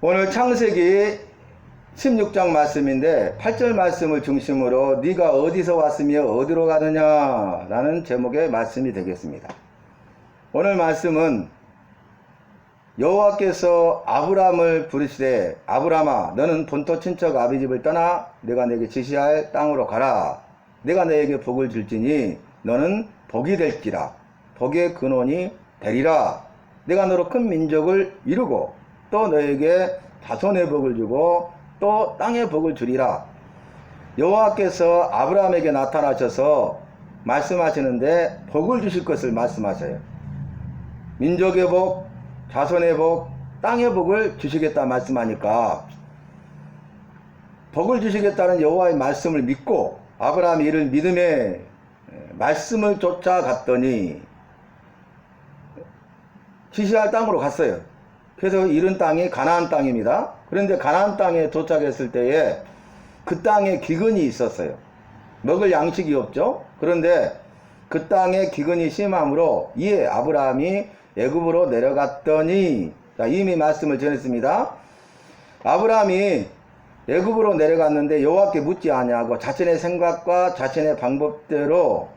오늘 창세기 16장 말씀인데 8절 말씀을 중심으로 네가 어디서 왔으며 어디로 가느냐 라는 제목의 말씀이 되겠습니다. 오늘 말씀은 여호와께서 아브람을 부르시되 아브람아 너는 본토 친척 아비집을 떠나 내가 내게 지시할 땅으로 가라. 내가 너에게 복을 줄지니 너는 복이 될지라. 복의 근원이 되리라. 내가 너로 큰 민족을 이루고 또 너에게 자손의 복을 주고 또 땅의 복을 주리라. 여호와께서 아브라함에게 나타나셔서 말씀하시는데 복을 주실 것을 말씀하셔요. 민족의 복, 자손의 복, 땅의 복을 주시겠다 말씀하니까 복을 주시겠다는 여호와의 말씀을 믿고 아브라함이 이를 믿음의 말씀을 쫓아갔더니 지시할 땅으로 갔어요. 그래서 이른 땅이 가나안 땅입니다. 그런데 가나안 땅에 도착했을 때에 그 땅에 기근이 있었어요. 먹을 양식이 없죠. 그런데 그 땅에 기근이 심함으로 이에 아브라함이 애굽으로 내려갔더니, 자, 이미 말씀을 전했습니다. 아브라함이 애굽으로 내려갔는데 여호와께 묻지 아니하고 자신의 생각과 자신의 방법대로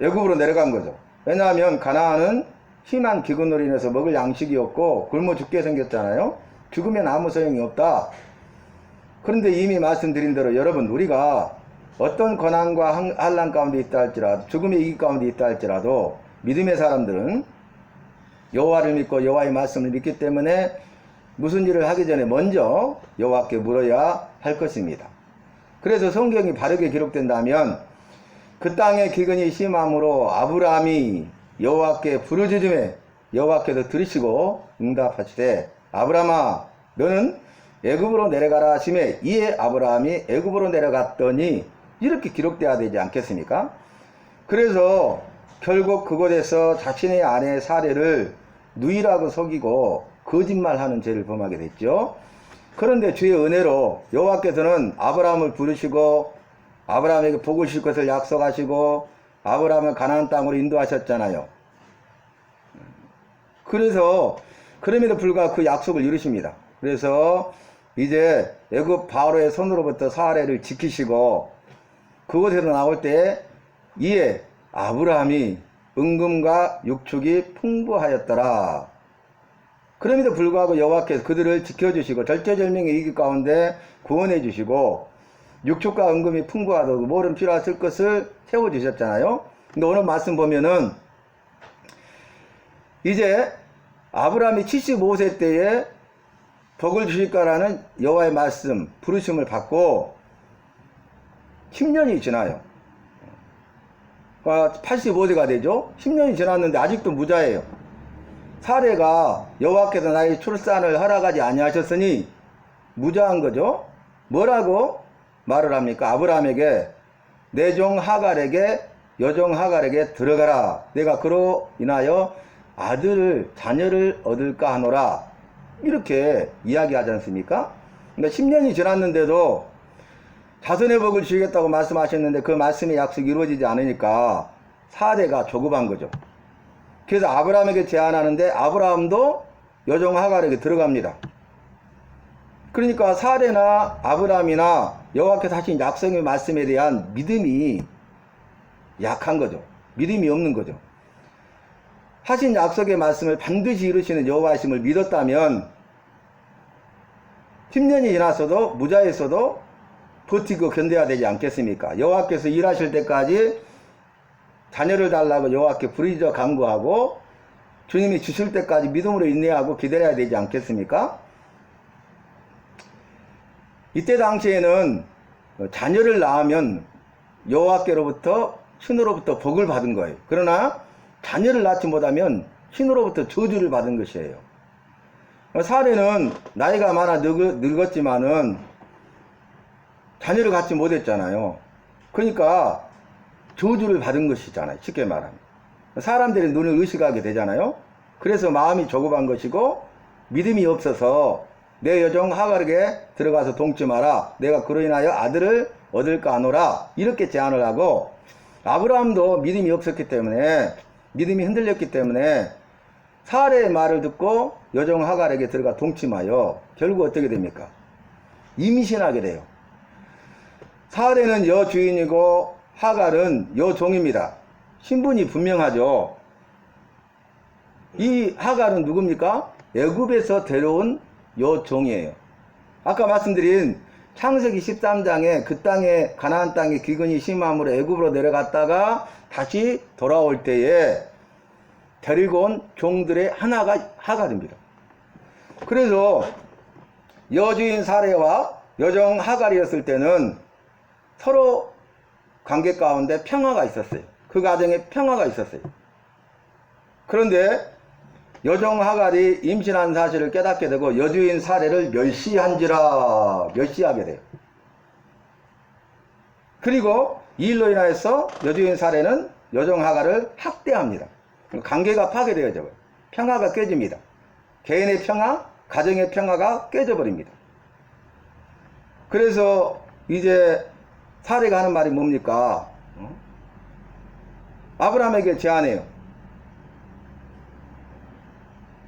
애굽으로 내려간 거죠. 왜냐하면 가나안은 심한 기근으로 인해서 먹을 양식이 없고 굶어 죽게 생겼잖아요. 죽으면 아무 소용이 없다. 그런데 이미 말씀드린 대로 여러분, 우리가 어떤 고난과 환난 가운데 있다 할지라도, 죽음의 위기 가운데 있다 할지라도 믿음의 사람들은 여호와를 믿고 여호와의 말씀을 믿기 때문에 무슨 일을 하기 전에 먼저 여호와께 물어야 할 것입니다. 그래서 성경이 바르게 기록된다면 그 땅의 기근이 심함으로 아브라함이 여호와께 부르짖음에 여호와께서 들으시고 응답하시되 아브라함아 너는 애굽으로 내려가라 하시매 이에 아브라함이 애굽으로 내려갔더니 이렇게 기록되어야 되지 않겠습니까? 그래서 결국 그곳에서 자신의 아내 사례를 누이라고 속이고 거짓말하는 죄를 범하게 됐죠. 그런데 주의 은혜로 여호와께서는 아브라함을 부르시고 아브라함에게 복을 주실 것을 약속하시고 아브라함을 가나안 땅으로 인도하셨잖아요. 그래서 그럼에도 불구하고 그 약속을 이루십니다. 그래서 이제 애굽 바로의 손으로부터 사례를 지키시고 그곳에서 나올 때 이에 아브라함이 은금과 육축이 풍부하였더라. 그럼에도 불구하고 여호와께서 그들을 지켜주시고 절제절명의 위기 가운데 구원해 주시고 육축과 은금이 풍부하다고 모든 필요하실 것을 채워주셨잖아요. 근데 오늘 말씀 보면은 이제 아브라함이 75세 때에 복을 주실까라는 여호와의 말씀 부르심을 받고 10년이 지나요. 85세가 되죠. 10년이 지났는데 아직도 무자예요. 사례가 여호와께서 나의 출산을 허락하지 아니하셨으니 무자한 거죠. 뭐라고 말을 합니까? 아브라함에게 내 종 하갈에게 여종 하갈에게 들어가라. 내가 그로 인하여 자녀를 얻을까 하노라. 이렇게 이야기하지 않습니까? 그러니까 10년이 지났는데도 자손의 복을 주시겠다고 말씀하셨는데 그 말씀의 약속이 이루어지지 않으니까 사례가 조급한 거죠. 그래서 아브라함에게 제안하는데 아브라함도 여종 하갈에게 들어갑니다. 그러니까 사례나 아브라함이나 여호와께서 하신 약속의 말씀에 대한 믿음이 약한 거죠. 믿음이 없는 거죠. 하신 약속의 말씀을 반드시 이루시는 여호와이심을 믿었다면 10년이 지났어도 무자했어도 버티고 견뎌야 되지 않겠습니까? 여호와께서 일하실 때까지 자녀를 달라고 여호와께 부르짖어 간구하고 주님이 주실 때까지 믿음으로 인내하고 기다려야 되지 않겠습니까? 이때 당시에는 자녀를 낳으면 여호와께로부터 신으로부터 복을 받은 거예요. 그러나 자녀를 낳지 못하면 신으로부터 저주를 받은 것이에요. 사례는 나이가 많아 늙었지만은 자녀를 갖지 못했잖아요. 그러니까 저주를 받은 것이잖아요. 쉽게 말하면. 사람들이 눈을 의식하게 되잖아요. 그래서 마음이 조급한 것이고 믿음이 없어서 내 여종 하갈에게 들어가서 동치 마라. 내가 그로 인하여 아들을 얻을까 하노라. 이렇게 제안을 하고 아브라함도 믿음이 없었기 때문에 믿음이 흔들렸기 때문에 사례의 말을 듣고 여종 하갈에게 들어가 동침하여 결국 어떻게 됩니까? 임신하게 돼요. 사례는 여주인이고 하갈은 여종입니다. 신분이 분명하죠. 이 하갈은 누굽니까? 애굽에서 데려온 여종이에요. 아까 말씀드린 창세기 13장에 그 땅에 가나안 땅에 기근이 심함으로 애굽으로 내려갔다가 다시 돌아올 때에 데리고 온 종들의 하나가 하갈입니다. 그래서 여주인 사례와 여종 하갈이었을 때는 서로 관계 가운데 평화가 있었어요. 그 가정에 평화가 있었어요. 그런데 여종 하갈이 임신한 사실을 깨닫게 되고 여주인 사례를 멸시하게 돼요. 그리고 이 일로 인하여서 여주인 사례는 여종 하갈을 학대합니다. 관계가 파괴되어져요. 평화가 깨집니다. 개인의 평화, 가정의 평화가 깨져버립니다. 그래서 이제 사례가 하는 말이 뭡니까? 아브라함에게 제안해요.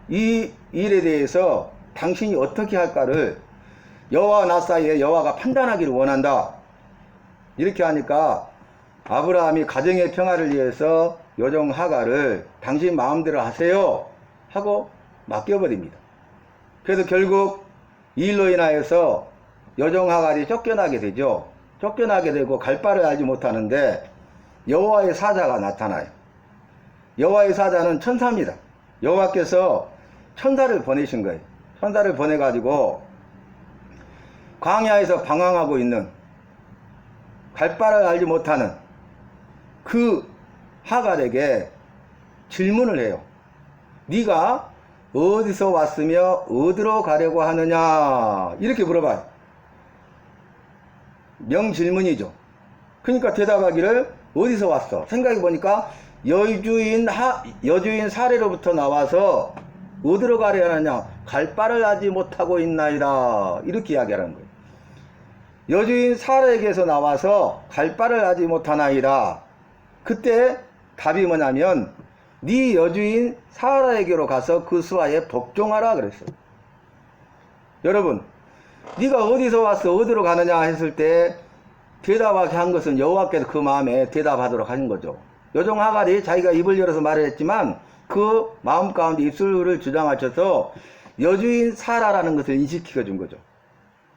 이 일에 대해서 당신이 어떻게 할까를 여호와와 나 사이에 여호와가 판단하기를 원한다. 이렇게 하니까 아브라함이 가정의 평화를 위해서 여종 하갈을 당신 마음대로 하세요 하고 맡겨버립니다. 그래서 결국 이 일로 인하여서 여종 하갈이 쫓겨나게 되죠. 쫓겨나게 되고 갈 바를 알지 못하는데 여호와의 사자가 나타나요. 여호와의 사자는 천사입니다. 여호와께서 천사를 보내신 거예요. 천사를 보내가지고 광야에서 방황하고 있는 갈 바를 알지 못하는 그 하갈에게 질문을 해요. 네가 어디서 왔으며 어디로 가려고 하느냐 이렇게 물어봐요. 명질문이죠. 그러니까 대답하기를 어디서 왔어? 생각해 보니까 여주인 사례로부터 나와서 어디로 가려 하느냐? 갈 바를 알지 못하고 있나이다. 이렇게 이야기하는 거예요. 여주인 사례에게서 나와서 갈 바를 알지 못하나이다. 그때 답이 뭐냐면 네 여주인 사라에게로 가서 그 수하에 복종하라 그랬어요. 여러분, 네가 어디서 왔어? 어디로 가느냐 했을 때 대답하게 한 것은 여호와께서 그 마음에 대답하도록 하신 거죠. 여종 하갈이 자기가 입을 열어서 말을 했지만 그 마음 가운데 입술을 주장하셔서 여주인 사라라는 것을 인식시켜 준 거죠.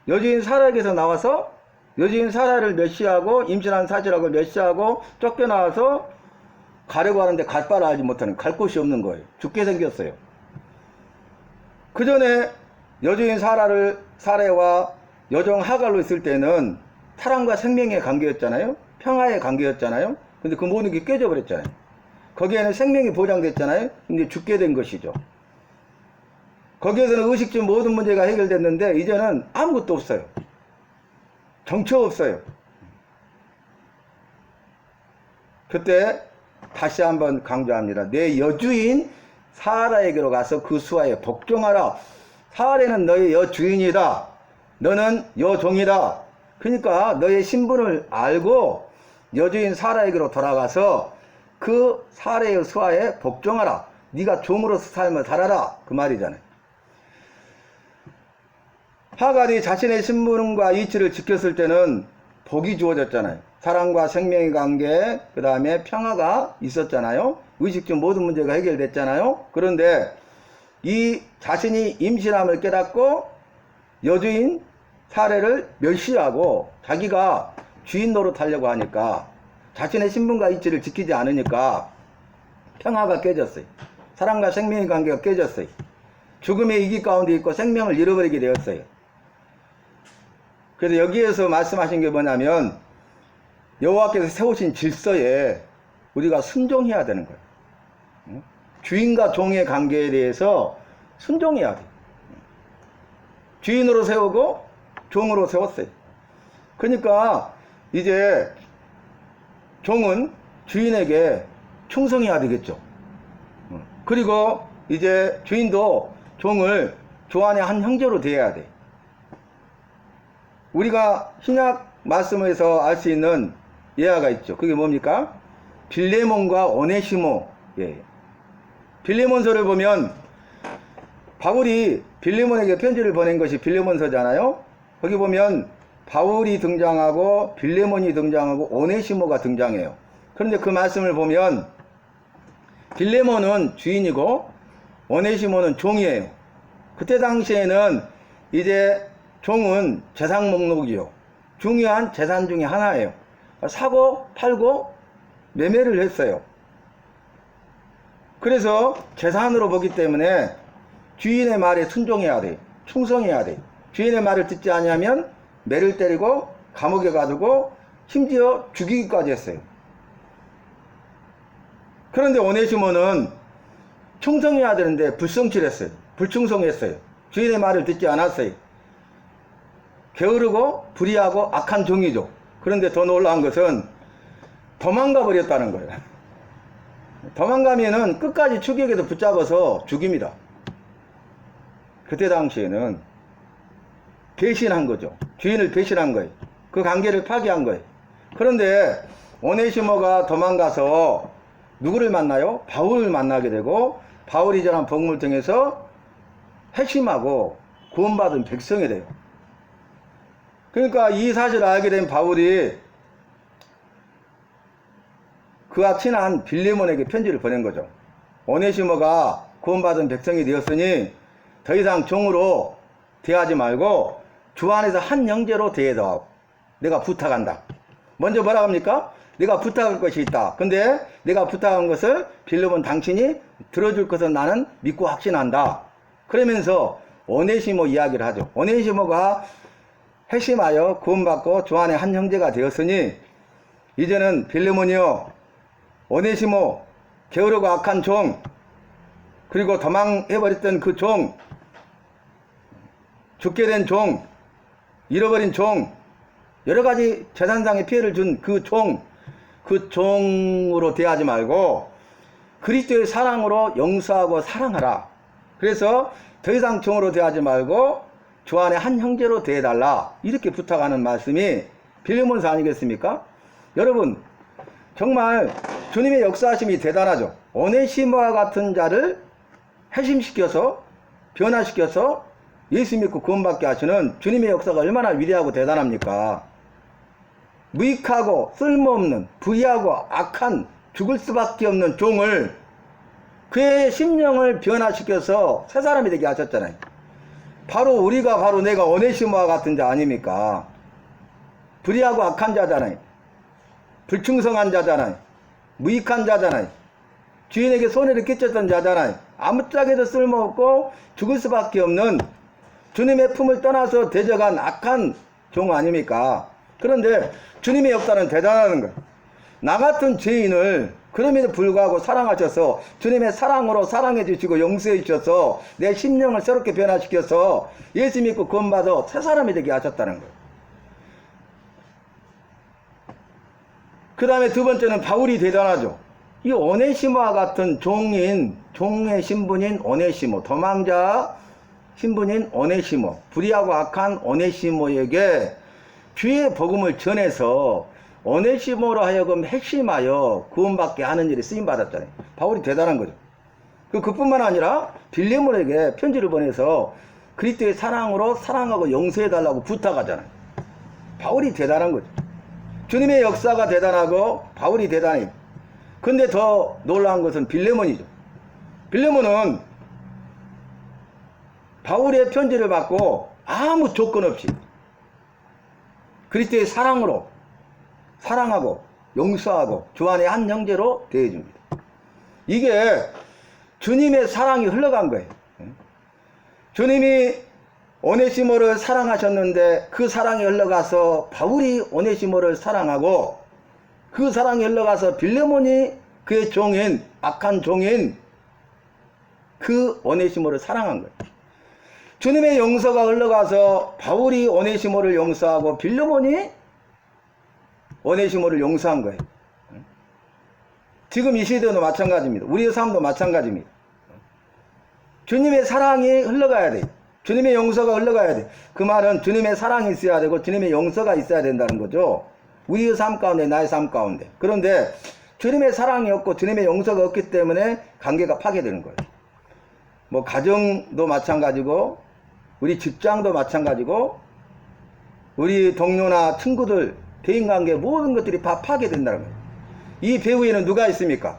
여주인 사라에게서 나와서 여주인 사라를 멸시하고 임신한 사실하고 멸시하고 쫓겨나와서 가려고 하는데 갈 바를 알지 못하는, 갈 곳이 없는 거예요. 죽게 생겼어요. 그 전에 여주인 사례와 여종 하갈로 있을 때는 사랑과 생명의 관계였잖아요. 평화의 관계였잖아요. 근데 그 모든 게 깨져버렸잖아요. 거기에는 생명이 보장됐잖아요. 근데 죽게 된 것이죠. 거기에서는 의식주 모든 문제가 해결됐는데 이제는 아무것도 없어요. 정처 없어요. 그때 다시 한번 강조합니다. 내 여주인 사라에게로 가서 그 수하에 복종하라. 사례는 너의 여주인이다. 너는 여종이다. 그러니까 너의 신분을 알고 여주인 사라에게로 돌아가서 그 사례의 수하에 복종하라. 네가 종으로서 삶을 살아라. 그 말이잖아요. 하갈이 자신의 신분과 이치를 지켰을 때는 복이 주어졌잖아요. 사랑과 생명의 관계, 그 다음에 평화가 있었잖아요. 의식주 모든 문제가 해결됐잖아요. 그런데 이 자신이 임신함을 깨닫고 여주인 사례를 멸시하고 자기가 주인 노릇하려고 하니까 자신의 신분과 이치를 지키지 않으니까 평화가 깨졌어요. 사랑과 생명의 관계가 깨졌어요. 죽음의 위기 가운데 있고 생명을 잃어버리게 되었어요. 그래서 여기에서 말씀하신 게 뭐냐면 여호와께서 세우신 질서에 우리가 순종해야 되는 거예요. 주인과 종의 관계에 대해서 순종해야 돼요. 주인으로 세우고 종으로 세웠어요. 그러니까 이제 종은 주인에게 충성해야 되겠죠. 그리고 이제 주인도 종을 조안의 한 형제로 대해야 돼. 우리가 신약 말씀에서 알 수 있는 예화가 있죠. 그게 뭡니까? 빌레몬과 오네시모. 예. 빌레몬서를 보면 바울이 빌레몬에게 편지를 보낸 것이 빌레몬서잖아요. 거기 보면 바울이 등장하고 빌레몬이 등장하고 오네시모가 등장해요. 그런데 그 말씀을 보면 빌레몬은 주인이고 오네시모는 종이에요. 그때 당시에는 이제 종은 재산 목록이요. 중요한 재산 중에 하나예요. 사고 팔고 매매를 했어요. 그래서 재산으로 보기 때문에 주인의 말에 순종해야 돼. 충성해야 돼. 주인의 말을 듣지 않으면 매를 때리고 감옥에 가두고 심지어 죽이기까지 했어요. 그런데 오네시모는 충성해야 되는데 불성실했어요. 불충성했어요. 주인의 말을 듣지 않았어요. 게으르고 불의하고 악한 종이죠. 그런데 더 놀라운 것은 도망가 버렸다는 거예요. 도망가면은 끝까지 추격에서 붙잡아서 죽입니다. 그때 당시에는 배신한 거죠. 주인을 배신한 거예요. 그 관계를 파기한 거예요. 그런데 오네시모가 도망가서 누구를 만나요? 바울을 만나게 되고 바울이 전한 복음을 통해서 회심하고 구원받은 백성이 돼요. 그러니까 이 사실을 알게 된 바울이 그와 친한 빌레몬에게 편지를 보낸 거죠. 오네시모가 구원받은 백성이 되었으니 더 이상 종으로 대하지 말고 주 안에서 한 형제로 대해다오. 내가 부탁한다. 먼저 뭐라 합니까? 내가 부탁할 것이 있다. 근데 내가 부탁한 것을 빌레몬 당신이 들어줄 것을 나는 믿고 확신한다. 그러면서 오네시모 이야기를 하죠. 오네시모가 회심하여 구원받고 주 안에 한 형제가 되었으니 이제는 빌레몬이여 오네시모 게으르고 악한 종 그리고 도망해버렸던 그 종 죽게 된 종 잃어버린 종 여러가지 재산상의 피해를 준 그 종으로 대하지 말고 그리스도의 사랑으로 용서하고 사랑하라. 그래서 더 이상 종으로 대하지 말고 주 안에 한 형제로 대해달라. 이렇게 부탁하는 말씀이 빌레몬서 아니겠습니까? 여러분 정말 주님의 역사하심이 대단하죠. 오네시모와 같은 자를 회심시켜서 변화시켜서 예수 믿고 구원받게 하시는 주님의 역사가 얼마나 위대하고 대단합니까? 무익하고 쓸모없는 불의하고 악한 죽을 수밖에 없는 종을 그의 심령을 변화시켜서 새 사람이 되게 하셨잖아요. 바로 내가 오네시모와 같은 자 아닙니까? 불의하고 악한 자잖아요. 불충성한 자잖아요. 무익한 자잖아요. 주인에게 손해를 끼쳤던 자잖아요. 아무짝에도 쓸모없고 죽을 수밖에 없는 주님의 품을 떠나서 대적한 악한 종 아닙니까? 그런데 주님의 역사는 대단한 거예요. 나 같은 죄인을 그럼에도 불구하고 사랑하셔서 주님의 사랑으로 사랑해 주시고 용서해 주셔서 내 심령을 새롭게 변화시켜서 예수 믿고 구원받아 새 사람이 되게 하셨다는 거예요. 그 다음에 두 번째는 바울이 대단하죠. 이 오네시모와 같은 종의 신분인 오네시모, 도망자 신분인 오네시모, 불의하고 악한 오네시모에게 주의 복음을 전해서 오네시모로 하여금 핵심하여 구원받게 하는 일에 쓰임받았잖아요. 바울이 대단한 거죠. 그뿐만 아니라 빌레몬에게 편지를 보내서 그리스도의 사랑으로 사랑하고 용서해달라고 부탁하잖아요. 바울이 대단한 거죠. 주님의 역사가 대단하고 바울이 대단해요. 근데 더 놀라운 것은 빌레몬이죠. 빌레몬은 바울의 편지를 받고 아무 조건 없이 그리스도의 사랑으로 사랑하고 용서하고 주 안에 한 형제로 대해줍니다. 이게 주님의 사랑이 흘러간 거예요. 주님이 오네시모를 사랑하셨는데 그 사랑이 흘러가서 바울이 오네시모를 사랑하고 그 사랑이 흘러가서 빌레몬이 그의 종인 악한 종인 그 오네시모를 사랑한 거예요. 주님의 용서가 흘러가서 바울이 오네시모를 용서하고 빌레몬이 오네시모를 용서한 거예요. 지금 이 시대도 마찬가지입니다. 우리의 삶도 마찬가지입니다. 주님의 사랑이 흘러가야 돼요. 주님의 용서가 흘러가야 돼요. 그 말은 주님의 사랑이 있어야 되고 주님의 용서가 있어야 된다는 거죠. 우리의 삶 가운데 나의 삶 가운데. 그런데 주님의 사랑이 없고 주님의 용서가 없기 때문에 관계가 파괴되는 거예요. 뭐 가정도 마찬가지고 우리 직장도 마찬가지고 우리 동료나 친구들 대인관계 모든 것들이 다 파괴된다는 거예요. 이 배후에는 누가 있습니까?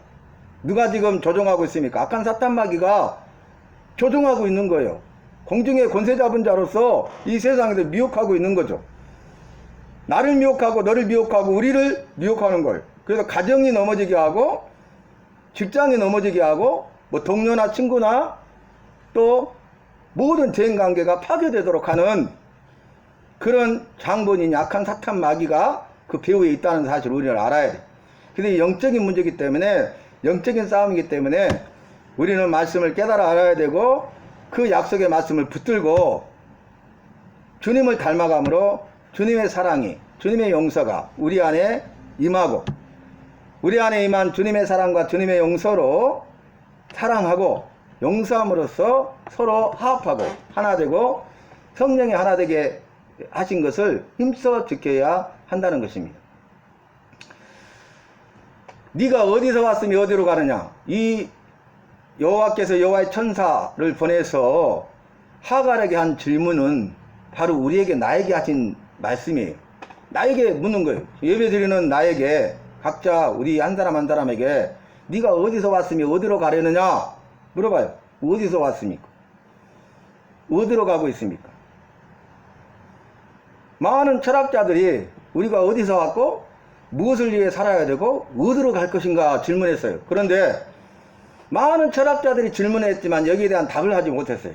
누가 지금 조종하고 있습니까? 악한 사탄 마귀가 조종하고 있는 거예요. 공중의 권세 잡은 자로서 이 세상에서 미혹하고 있는 거죠. 나를 미혹하고 너를 미혹하고 우리를 미혹하는 걸. 그래서 가정이 넘어지게 하고 직장이 넘어지게 하고 뭐 동료나 친구나 또 모든 대인관계가 파괴되도록 하는 그런 장본인 약한 사탄 마귀가 그 배후에 있다는 사실을 우리는 알아야 돼. 근데 영적인 문제이기 때문에 영적인 싸움이기 때문에 우리는 말씀을 깨달아 알아야 되고 그 약속의 말씀을 붙들고 주님을 닮아감으로 주님의 사랑이 주님의 용서가 우리 안에 임하고 우리 안에 임한 주님의 사랑과 주님의 용서로 사랑하고 용서함으로써 서로 화합하고 하나 되고 성령이 하나 되게 하신 것을 힘써 지켜야 한다는 것입니다. 네가 어디서 왔으니 어디로 가느냐? 이 여호와께서 여호와의 천사를 보내서 하갈에게 한 질문은 바로 우리에게 나에게 하신 말씀이에요. 나에게 묻는 거예요. 예배드리는 나에게 각자 우리 한 사람 한 사람에게 네가 어디서 왔으니 어디로 가려느냐 물어봐요. 어디서 왔습니까? 어디로 가고 있습니까? 많은 철학자들이 우리가 어디서 왔고 무엇을 위해 살아야 되고 어디로 갈 것인가 질문했어요. 그런데 많은 철학자들이 질문했지만 여기에 대한 답을 하지 못했어요.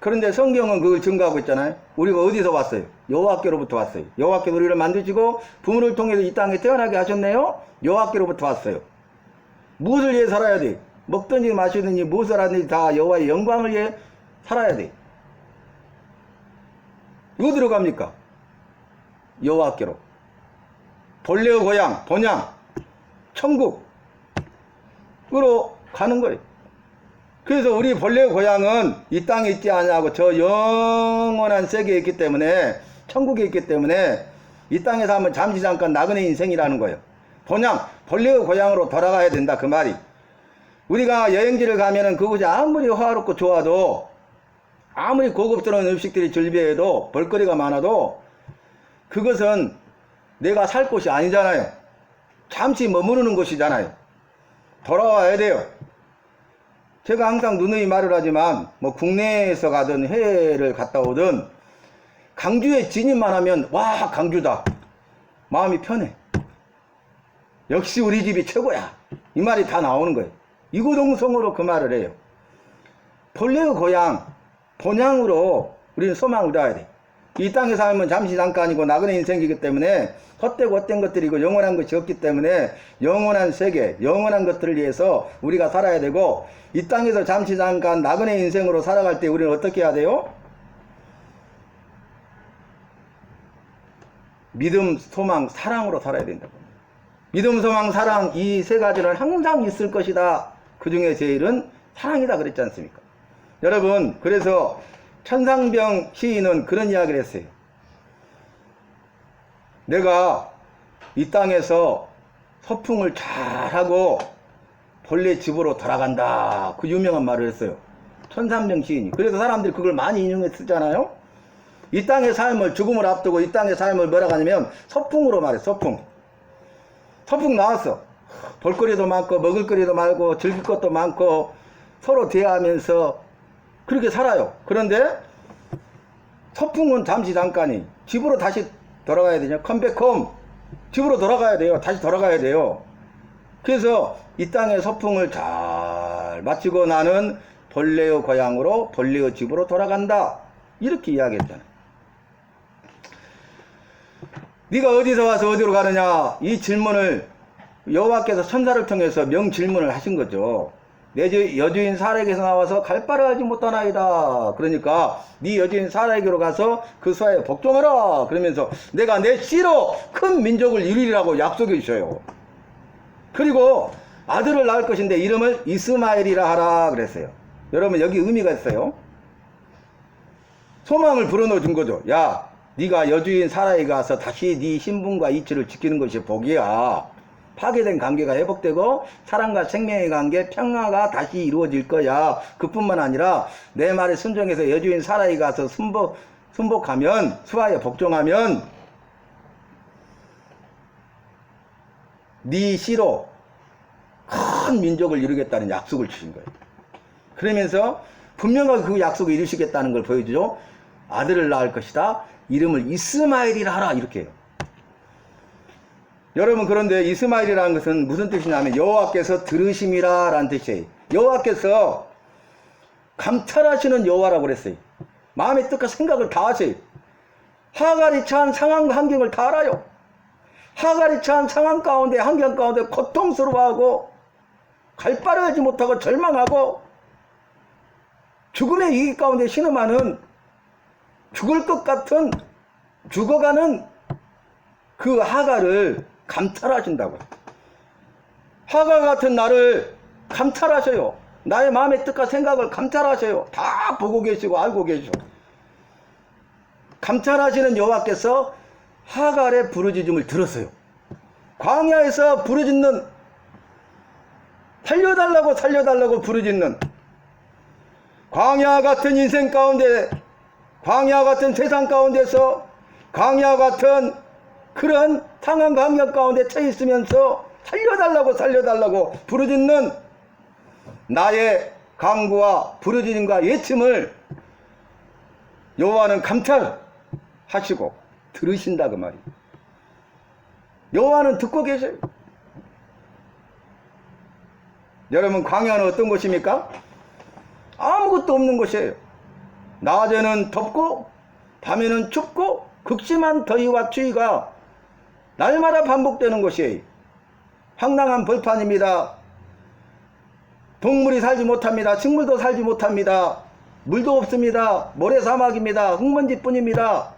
그런데 성경은 그걸 증거하고 있잖아요. 우리가 어디서 왔어요? 여호와께로부터 왔어요. 여호와께서 우리를 만드시고 부모를 통해서 이 땅에 태어나게 하셨네요. 여호와께로부터 왔어요. 무엇을 위해 살아야 돼? 먹든지 마시든지 무엇을 하든지 다 여호와의 영광을 위해 살아야 돼. 어디로 갑니까? 여호와께로. 본래의 고향, 본향, 천국으로 가는 거예요. 그래서 우리 본래의 고향은 이 땅에 있지 않냐고 저 영원한 세계에 있기 때문에 천국에 있기 때문에 이 땅에서 하면 잠시 잠깐 나그네 인생이라는 거예요. 본향, 본래의 고향으로 돌아가야 된다 그 말이. 우리가 여행지를 가면은 그곳이 아무리 화롭고 좋아도 아무리 고급스러운 음식들이 즐비해도 볼거리가 많아도 그것은 내가 살 곳이 아니잖아요. 잠시 머무르는 곳이잖아요. 돌아와야 돼요. 제가 항상 누누이 말을 하지만 뭐 국내에서 가든 해외를 갔다 오든 강주에 진입만 하면 와 강주다 마음이 편해. 역시 우리 집이 최고야 이 말이 다 나오는 거예요. 이구동성으로 그 말을 해요. 본래의 고향 본향으로 우리는 소망을 둬야 돼. 이 땅에 살면 잠시 잠깐이고 나그네 인생이기 때문에 헛되고 헛된 것들이고 영원한 것이 없기 때문에 영원한 세계 영원한 것들을 위해서 우리가 살아야 되고 이 땅에서 잠시 잠깐 나그네 인생으로 살아갈 때 우리는 어떻게 해야 돼요? 믿음, 소망, 사랑으로 살아야 된다고. 믿음, 소망, 사랑 이 세 가지는 항상 있을 것이다. 그 중에 제일은 사랑이다 그랬지 않습니까? 여러분 그래서 천상병 시인은 그런 이야기를 했어요. 내가 이 땅에서 소풍을 잘하고 본래 집으로 돌아간다. 그 유명한 말을 했어요. 천상병 시인이. 그래서 사람들이 그걸 많이 인용했었잖아요. 이 땅의 삶을 죽음을 앞두고 이 땅의 삶을 뭐라고 하냐면 소풍으로 말해. 소풍. 소풍 나왔어. 볼거리도 많고 먹을거리도 많고 즐길 것도 많고 서로 대화하면서 그렇게 살아요. 그런데 소풍은 잠시 잠깐이 집으로 다시 돌아가야 되냐? 컴백홈. 집으로 돌아가야 돼요. 다시 돌아가야 돼요. 그래서 이 땅의 소풍을 잘 마치고 나는 본래의 고향으로 본래의 집으로 돌아간다. 이렇게 이야기했잖아요. 네가 어디서 와서 어디로 가느냐? 이 질문을 여호와께서 천사를 통해서 명질문을 하신 거죠. 내 여주인 사라에게서 나와서 갈 바를 알지 못하나이다. 그러니까 네 여주인 사라에게로 가서 그 수하에 복종하라. 그러면서 내가 내 씨로 큰 민족을 이루리라고 약속해 주셔요. 그리고 아들을 낳을 것인데 이름을 이스마엘이라 하라 그랬어요. 여러분 여기 의미가 있어요. 소망을 불어넣어 준 거죠. 야 네가 여주인 사라에 가서 다시 네 신분과 이치를 지키는 것이 복이야. 파괴된 관계가 회복되고 사랑과 생명의 관계, 평화가 다시 이루어질 거야. 그뿐만 아니라 내 말에 순종해서 여주인 사라이 가서 순복하면, 수하에 복종하면 네 씨로 큰 민족을 이루겠다는 약속을 주신 거예요. 그러면서 분명하게 그 약속을 이루시겠다는 걸 보여주죠. 아들을 낳을 것이다. 이름을 이스마엘이라 하라. 이렇게 해요. 여러분, 그런데 이스마엘이라는 것은 무슨 뜻이냐면 여호와께서 들으심이라 라는 뜻이에요. 여호와께서 감찰하시는 여호와라고 그랬어요. 마음의 뜻과 생각을 다 하세요. 하갈이 처한 상황 환경을 다 알아요. 하갈이 처한 상황 가운데, 환경 가운데 고통스러워하고 갈 바를 하지 못하고 절망하고 죽음의 위기 가운데 신음하는, 죽을 것 같은, 죽어가는 그 하갈을 감찰하신다고. 하갈 같은 나를 감찰하셔요. 나의 마음의 뜻과 생각을 감찰하셔요. 다 보고 계시고 알고 계시고. 감찰하시는 여호와께서 하갈의 부르짖음을 들었어요. 광야에서 부르짖는, 살려달라고 살려달라고 부르짖는, 광야 같은 인생 가운데, 광야 같은 세상 가운데서, 광야 같은 그런 상황 환경 가운데 처해 있으면서 살려달라고 살려달라고 부르짖는 나의 간구와 부르짖음과 예침을 여호와는 감찰하시고 들으신다 그 말이에요. 여호와는 듣고 계셔요. 여러분, 광야는 어떤 곳입니까? 아무것도 없는 곳이에요. 낮에는 덥고 밤에는 춥고 극심한 더위와 추위가 날마다 반복되는 곳이에요. 황량한 벌판입니다. 동물이 살지 못합니다. 식물도 살지 못합니다. 물도 없습니다. 모래사막입니다. 흙먼지뿐입니다.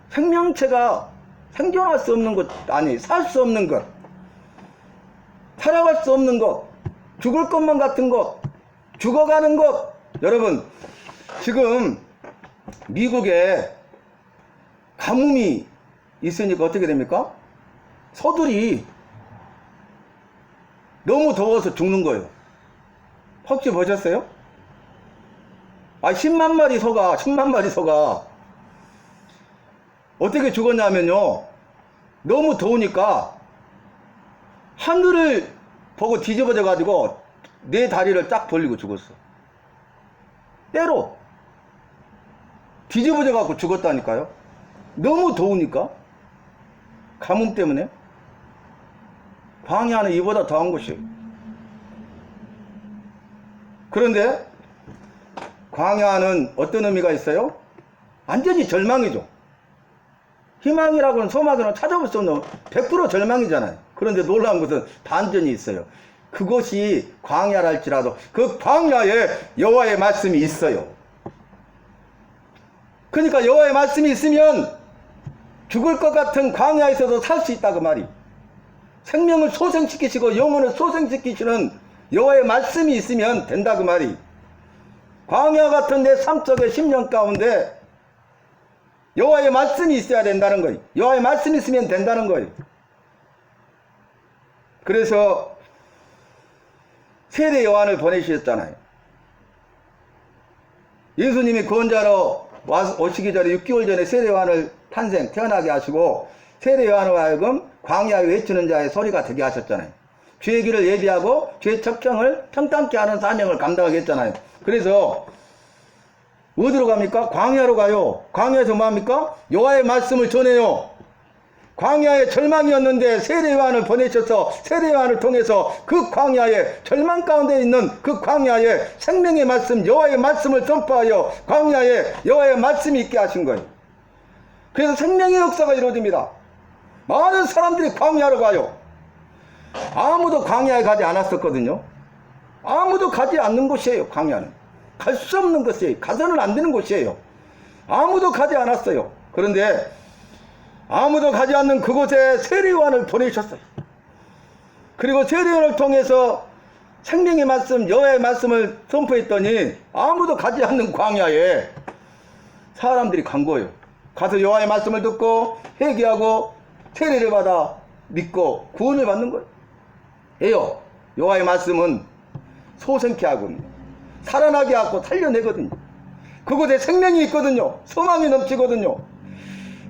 생명체가 생존할 수 없는 것, 아니 살 수 없는 것, 살아갈 수 없는 것, 죽을 것만 같은 것, 죽어가는 것. 여러분, 지금 미국에 가뭄이 있으니까 어떻게 됩니까? 소들이 너무 더워서 죽는 거예요. 혹시 보셨어요? 10만 마리 소가 어떻게 죽었냐면요, 너무 더우니까 하늘을 보고 뒤집어져 가지고 네 다리를 쫙 벌리고 죽었어. 때로 뒤집어져 갖고 죽었다니까요. 너무 더우니까, 가뭄 때문에. 광야는 이보다 더한 곳이에요. 그런데 광야는 어떤 의미가 있어요? 완전히 절망이죠. 희망이라고는, 소망이라고는 찾아볼 수 없는 100% 절망이잖아요. 그런데 놀라운 것은 반전이 있어요. 그것이 광야랄지라도 그 광야에 여호와의 말씀이 있어요. 그러니까 여호와의 말씀이 있으면 죽을 것 같은 광야에서도 살 수 있다 그 말이. 생명을 소생시키시고 영혼을 소생시키시는 여호와의 말씀이 있으면 된다 그 말이. 광야 같은 내 삶 속의 10년 가운데 여호와의 말씀이 있어야 된다는 거예요. 여호와의 말씀이 있으면 된다는 거예요. 그래서 세례 요한을 보내주셨잖아요. 예수님이 구원자로 오시기 전에 6개월 전에 세례 요한을 태어나게 하시고 세례 요한으로 하여금 광야에 외치는 자의 소리가 되게 하셨잖아요. 죄의 길을 예비하고 죄의 척정을 평탄케 하는 사명을 감당하게 했잖아요. 그래서 어디로 갑니까? 광야로 가요. 광야에서 뭐합니까? 여호와의 말씀을 전해요. 광야에 절망이었는데 세례 요한을 보내셔서 세례 요한을 통해서 그 광야에, 절망 가운데 있는 그 광야에 생명의 말씀, 여호와의 말씀을 선포하여 광야에 여호와의 말씀이 있게 하신 거예요. 그래서 생명의 역사가 이루어집니다. 많은 사람들이 광야로 가요. 아무도 광야에 가지 않았었거든요. 아무도 가지 않는 곳이에요. 광야는 갈 수 없는 곳이에요. 가서는 안 되는 곳이에요. 아무도 가지 않았어요. 그런데 아무도 가지 않는 그곳에 세례 요한을 보내셨어요. 그리고 세례 요한을 통해서 생명의 말씀, 여호와의 말씀을 선포했더니 아무도 가지 않는 광야에 사람들이 간 거예요. 가서 여호와의 말씀을 듣고 회개하고 세례를 받아 믿고 구원을 받는 거예요. 예요. 여호와의 말씀은 소생케 하고 살아나게 하고 살려내거든요. 그곳에 생명이 있거든요. 소망이 넘치거든요.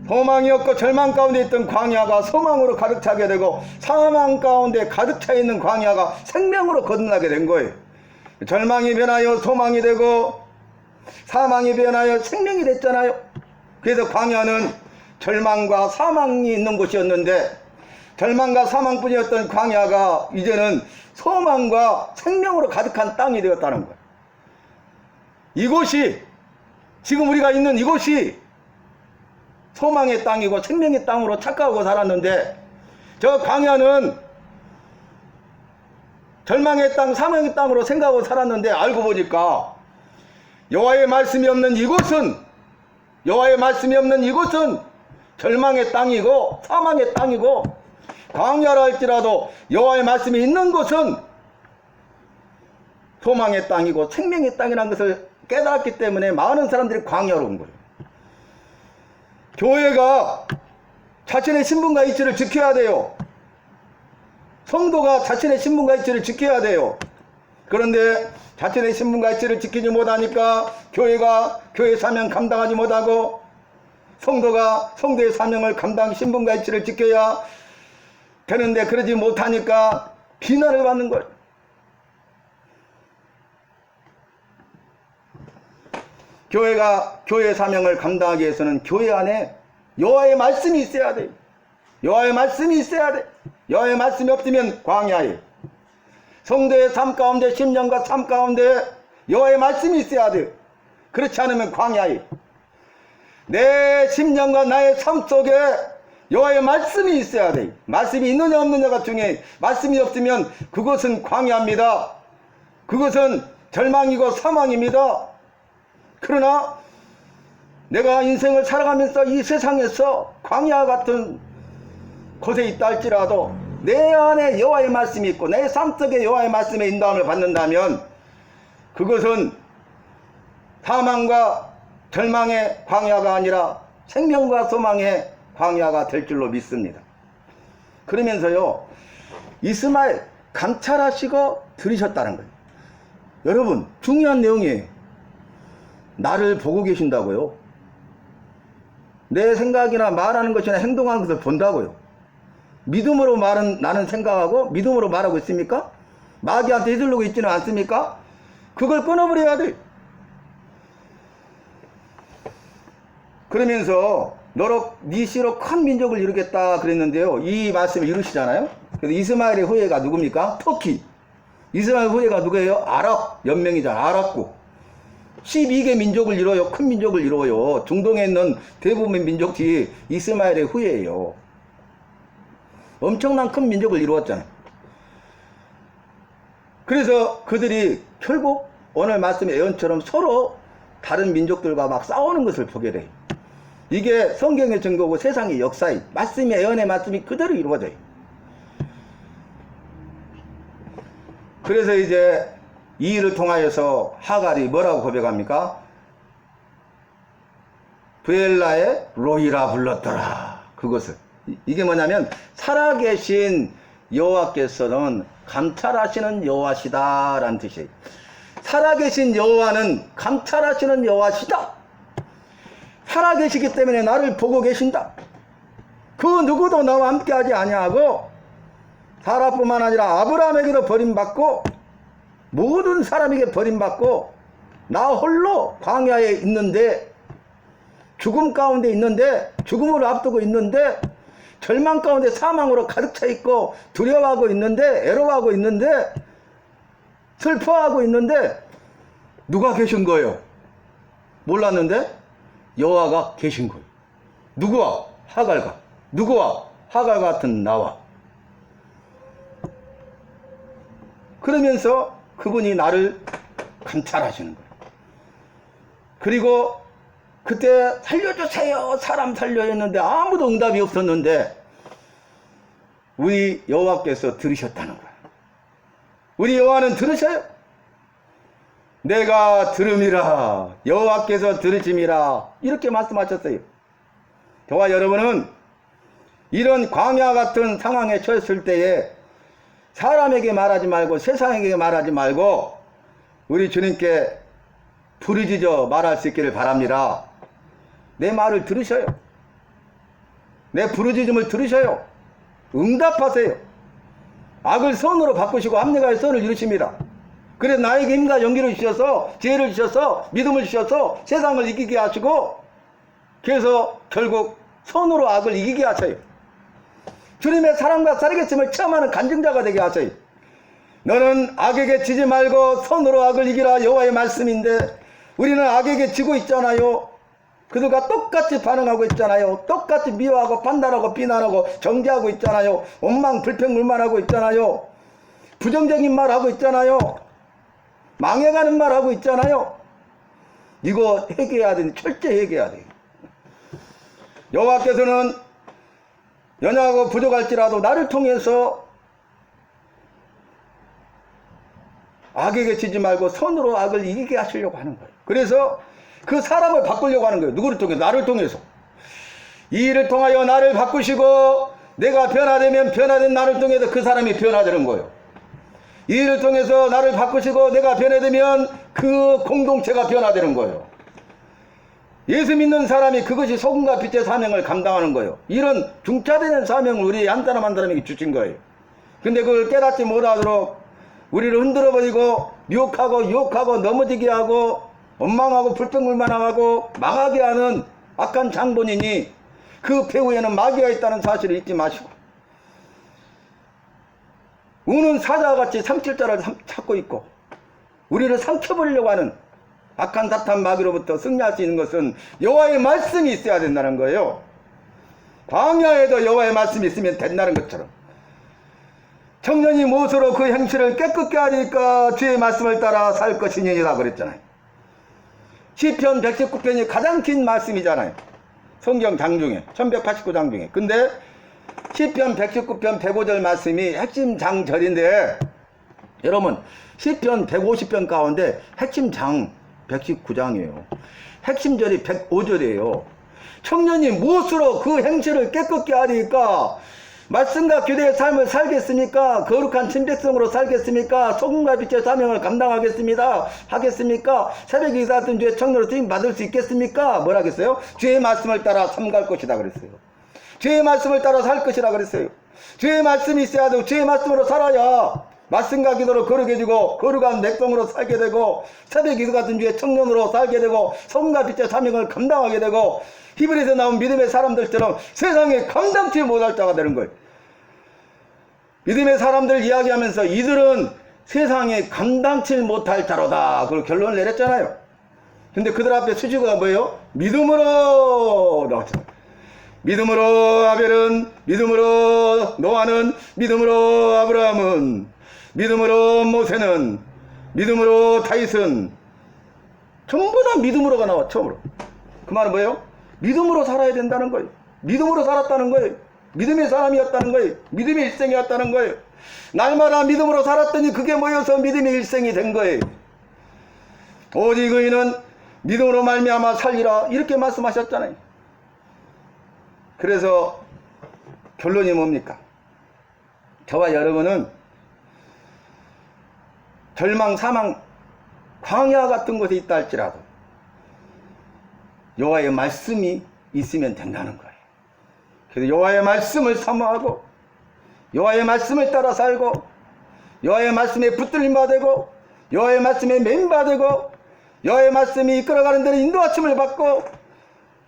소망이 없고 절망 가운데 있던 광야가 소망으로 가득 차게 되고, 사망 가운데 가득 차 있는 광야가 생명으로 거듭나게 된 거예요. 절망이 변하여 소망이 되고 사망이 변하여 생명이 됐잖아요. 그래서 광야는 절망과 사망이 있는 곳이었는데, 절망과 사망뿐이었던 광야가 이제는 소망과 생명으로 가득한 땅이 되었다는 거예요. 이곳이, 지금 우리가 있는 이곳이 소망의 땅이고 생명의 땅으로 착각하고 살았는데, 저 광야는 절망의 땅, 사망의 땅으로 생각하고 살았는데, 알고 보니까 여호와의 말씀이 없는 이곳은, 여호와의 말씀이 없는 이곳은 절망의 땅이고 사망의 땅이고, 광야라 할지라도 여호와의 말씀이 있는 곳은 소망의 땅이고 생명의 땅이라는 것을 깨달았기 때문에 많은 사람들이 광야로 온 거예요. 교회가 자신의 신분과 이치를 지켜야 돼요. 성도가 자신의 신분과 이치를 지켜야 돼요. 그런데 자신의 신분과 이치를 지키지 못하니까 교회가 교회 사명 감당하지 못하고, 성도가 성도의 사명을 신분과 이치를 지켜야 되는데 그러지 못하니까 비난을 받는 거예요. 교회가 교회 사명을 감당하기 위해서는 교회 안에 여호와의 말씀이 있어야 돼요. 여호와의 말씀이 있어야 돼. 여호와의 말씀이 없으면 광야에, 성도의 삶 가운데, 심령과 삶 가운데 여호와의 말씀이 있어야 돼요. 그렇지 않으면 광야에, 내 심령과 나의 삶 속에 여호와의 말씀이 있어야 돼요. 말씀이 있느냐 없느냐가 중요해요. 말씀이 없으면 그것은 광야입니다. 그것은 절망이고 사망입니다. 그러나 내가 인생을 살아가면서 이 세상에서 광야 같은 곳에 있다 할지라도 내 안에 여호와의 말씀이 있고 내 삶 속에 여호와의 말씀의 인도함을 받는다면 그것은 사망과 절망의 광야가 아니라 생명과 소망의 광야가 될 줄로 믿습니다. 그러면서요, 이스마엘 감찰하시고 들으셨다는 거예요. 여러분, 중요한 내용이에요. 나를 보고 계신다고요. 내 생각이나 말하는 것이나 행동하는 것을 본다고요. 믿음으로 나는 생각하고 믿음으로 말하고 있습니까? 마귀한테 휘둘르고 있지는 않습니까? 그걸 끊어버려야 돼. 그러면서 너로 네 씨로 큰 민족을 이루겠다 그랬는데요, 이 말씀을 이루시잖아요. 그래서 이스마엘의 후예가 누굽니까? 터키. 이스마엘 후예가 누구예요? 아랍 연맹이잖아. 아랍국 12개 민족을 이뤄요. 큰 민족을 이뤄요. 중동에 있는 대부분의 민족이 이스마엘의 후예예요. 엄청난 큰 민족을 이루었잖아요. 그래서 그들이 결국 오늘 말씀의 예언처럼 서로 다른 민족들과 막 싸우는 것을 보게 돼요. 이게 성경의 증거고 세상의 역사의 말씀의 예언의 말씀이 그대로 이루어져요. 그래서 이제 이 일을 통하여서 하갈이 뭐라고 고백합니까? 브엘라의 로이라 불렀더라. 그것을. 이게 뭐냐면 살아계신 여호와께서는 감찰하시는 여호와시다 라는 뜻이에요. 살아계신 여호와는 감찰하시는 여호와시다. 살아계시기 때문에 나를 보고 계신다. 그 누구도 나와 함께하지 아니하고 사라뿐만 아니라 아브라함에게도 버림받고 모든 사람에게 버림받고 나 홀로 광야에 있는데, 죽음 가운데 있는데, 죽음을 앞두고 있는데, 절망 가운데 사망으로 가득 차 있고 두려워하고 있는데, 애로워하고 있는데, 슬퍼하고 있는데 누가 계신 거예요? 몰랐는데 여호와가 계신 거예요. 누구와? 하갈과. 누구와? 하갈 같은 나와. 그러면서 그분이 나를 감찰하시는 거예요. 그리고 그때 살려주세요, 사람 살려 했는데 아무도 응답이 없었는데 우리 여호와께서 들으셨다는 거예요. 우리 여호와는 들으셔요. 내가 들음이라 여호와께서 들으심이라 이렇게 말씀하셨어요. 저와 여러분은 이런 광야 같은 상황에 처했을 때에 사람에게 말하지 말고 세상에게 말하지 말고 우리 주님께 부르짖어 말할 수 있기를 바랍니다. 내 말을 들으셔요. 내 부르짖음을 들으셔요. 응답하세요. 악을 선으로 바꾸시고 합리가의 선을 이루십니다. 그래서 나에게 힘과 용기를 주셔서 지혜를 주셔서 믿음을 주셔서 세상을 이기게 하시고 그래서 결국 선으로 악을 이기게 하셔요. 주님의 사랑과 살아계심을 체험하는 간증자가 되게 하셔요. 너는 악에게 지지 말고 선으로 악을 이기라 여호와의 말씀인데 우리는 악에게 지고 있잖아요. 그들과 똑같이 반응하고 있잖아요. 똑같이 미워하고 판단하고 비난하고 정죄하고 있잖아요. 원망 불평불만하고 있잖아요. 부정적인 말 하고 있잖아요. 망해가는 말 하고 있잖아요. 이거 회개해야 되는데 철저히 회개해야 돼요. 여호와께서는 연약하고 부족할지라도 나를 통해서 악에게 지지 말고 선으로 악을 이기게 하시려고 하는 거예요. 그래서 그 사람을 바꾸려고 하는 거예요. 누구를 통해서? 나를 통해서. 이 일을 통하여 나를 바꾸시고 내가 변화되면 변화된 나를 통해서 그 사람이 변화되는 거예요. 이 일을 통해서 나를 바꾸시고 내가 변화되면 그 공동체가 변화되는 거예요. 예수 믿는 사람이 그것이 소금과 빛의 사명을 감당하는 거예요. 이런 중차되는 사명을 우리 한 사람 한 사람에게 주신 거예요. 근데 그걸 깨닫지 못하도록 우리를 흔들어버리고 미혹하고 유혹하고 넘어지게 하고 원망하고 불평불만하고 망하게 하는 악한 장본인이 그 배후에는 마귀가 있다는 사실을 잊지 마시고 우는 사자같이 삼킬 자를 찾고 있고 우리를 삼켜버리려고 하는 악한 사탄 마귀로부터 승리할 수 있는 것은 여호와의 말씀이 있어야 된다는 거예요. 광야에도 여호와의 말씀이 있으면 된다는 것처럼 청년이 무엇으로 그 행실을 깨끗게 하리까 주의 말씀을 따라 살 것이니라 그랬잖아요. 시편 119편이 가장 긴 말씀이잖아요. 성경 장 중에 1189장 중에. 근데 시편 119편 105절 말씀이 핵심 장절인데 여러분 시편 150편 가운데 핵심 장 119장이에요. 핵심 절이 105절이에요. 청년이 무엇으로 그 행실을 깨끗게 하리까? 말씀과 교대의 삶을 살겠습니까? 거룩한 친백성으로 살겠습니까? 소금과 빛의 사명을 감당하겠습니다. 하겠습니까? 새벽에 이사했던 주의 청년으로 쓰임 받을 수 있겠습니까? 뭐라겠어요? 주의 말씀을 따라 삼갈 것이다 그랬어요. 주의 말씀을 따라 살 것이라 그랬어요. 주의 말씀이 있어야 되고 주의 말씀으로 살아야 말씀과 기도로 거룩해지고 거룩한 백성으로 살게 되고 새벽 기도 같은 주의 청년으로 살게 되고 소금과 빛의 사명을 감당하게 되고 히브리에서 나온 믿음의 사람들처럼 세상에 감당치 못할 자가 되는 거예요. 믿음의 사람들 이야기하면서 이들은 세상에 감당치 못할 자로다. 그걸 결론을 내렸잖아요. 근데 그들 앞에 수식어가 뭐예요? 믿음으로 나왔잖아요. 믿음으로 아벨은, 믿음으로 노아는, 믿음으로 아브라함은, 믿음으로 모세는, 믿음으로 다윗은 전부 다 믿음으로가 나와. 처음으로. 그 말은 뭐예요? 믿음으로 살아야 된다는 거예요. 믿음으로 살았다는 거예요. 믿음의 사람이었다는 거예요. 믿음의 일생이었다는 거예요. 날마다 믿음으로 살았더니 그게 모여서 믿음의 일생이 된 거예요. 오직 의인은 믿음으로 말미암아 살리라 이렇게 말씀하셨잖아요. 그래서 결론이 뭡니까? 저와 여러분은 절망, 사망, 광야 같은 곳에 있다 할지라도 여호와의 말씀이 있으면 된다는 거예요. 그래서 여호와의 말씀을 사모하고 여호와의 말씀을 따라 살고 여호와의 말씀에 붙들림바 되고 여호와의 말씀에 매인바 되고 여호와의 말씀이 이끌어가는 데는 인도하심을 받고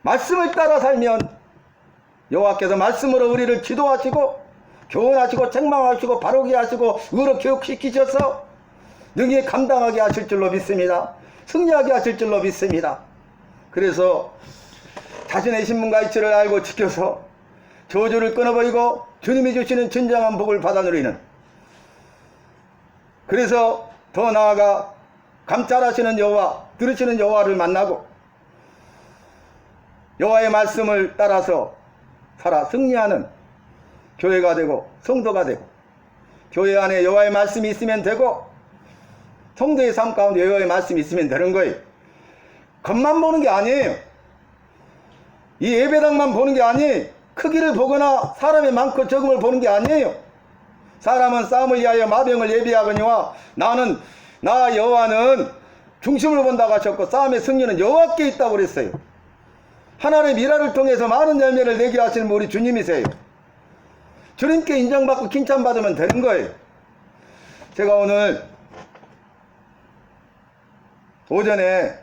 말씀을 따라 살면 여호와께서 말씀으로 우리를 지도하시고 교훈하시고 책망하시고 바르게 하시고 의로 교육시키셔서 능히 감당하게 하실 줄로 믿습니다. 승리하게 하실 줄로 믿습니다. 그래서 자신의 신분과 이치를 알고 지켜서 저주를 끊어버리고 주님이 주시는 진정한 복을 받아 누리는, 그래서 더 나아가 감찰하시는 여호와, 들으시는 여호와를 만나고 여호와의 말씀을 따라서 살아 승리하는 교회가 되고 성도가 되고 교회 안에 여호와의 말씀이 있으면 되고 성도의 삶 가운데 여호와의 말씀이 있으면 되는 거예요. 겉만 보는 게 아니에요. 이 예배당만 보는 게 아니에요. 크기를 보거나 사람의 많고 적음을 보는 게 아니에요. 사람은 싸움을 위하여 마병을 예비하거니와 나 여호와는 중심을 본다고 하셨고 싸움의 승리는 여호와께 있다고 그랬어요. 하나님의 미라를 통해서 많은 열매를 내게 하시는 우리 주님이세요. 주님께 인정받고 칭찬받으면 되는 거예요. 제가 오늘 오전에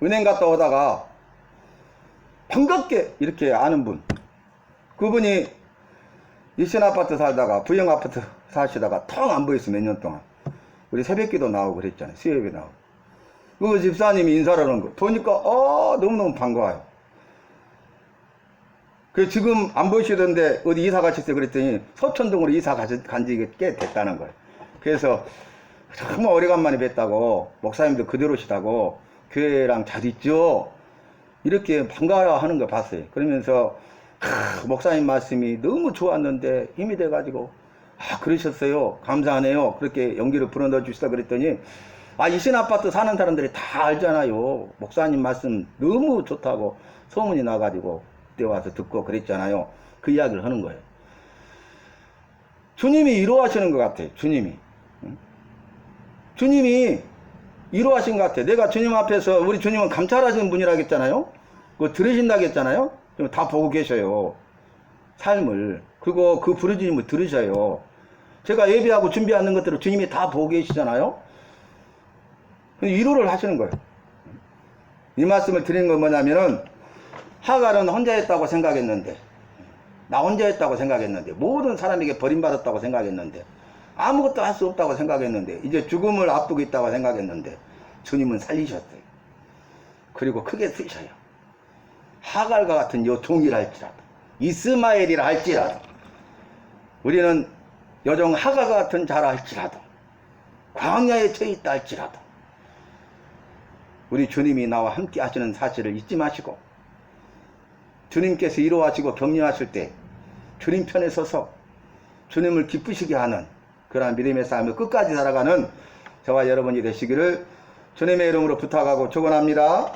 은행 갔다 오다가 반갑게 이렇게 아는 분, 그분이 일신 아파트 살다가 부영 아파트 사시다가 텅 안 보였어. 몇 년 동안 우리 새벽기도 나오고 그랬잖아요. 수요일에 나오고. 그 집사님이 인사를 하는 거 보니까 너무너무 반가워요. 그 지금 안 보이시던데 어디 이사 가셨어요 그랬더니 서천동으로 이사 간 지 꽤 됐다는 거예요. 그래서 정말 오래간만에 뵀다고, 목사님도 그대로시다고, 교회랑 잘 있죠? 이렇게 반가워하는 거 봤어요. 그러면서 목사님 말씀이 너무 좋았는데 힘이 돼가지고 그러셨어요. 감사하네요. 그렇게 연기를 불어넣어 주시다 그랬더니 이신 아파트 사는 사람들이 다 알잖아요. 목사님 말씀 너무 좋다고 소문이 나가지고 그때 와서 듣고 그랬잖아요. 그 이야기를 하는 거예요. 주님이 위로하시는 것 같아요. 주님이 위로하신 것 같아요. 내가 주님 앞에서, 우리 주님은 감찰하시는 분이라고 했잖아요. 그거 들으신다고 했잖아요. 다 보고 계셔요. 삶을. 그리고 그 부르짖음을 들으셔요. 제가 예배하고 준비하는 것들을 주님이 다 보고 계시잖아요. 위로를 하시는 거예요. 이 말씀을 드리는 건 뭐냐면은, 하갈은 혼자였다고 생각했는데, 나 혼자였다고 생각했는데, 모든 사람에게 버림받았다고 생각했는데, 아무것도 할 수 없다고 생각했는데, 이제 죽음을 앞두고 있다고 생각했는데, 주님은 살리셨어요. 그리고 크게 쓰셔요. 하갈과 같은 요 종이랄지라도, 이스마엘이라 할지라도, 우리는 여종 하갈과 같은 자라 할지라도, 광야에 처해 있다 할지라도, 우리 주님이 나와 함께 하시는 사실을 잊지 마시고, 주님께서 위로하시고 격려하실 때 주님 편에 서서 주님을 기쁘시게 하는 그러한 믿음의 삶을 끝까지 살아가는 저와 여러분이 되시기를 주님의 이름으로 부탁하고 축원합니다.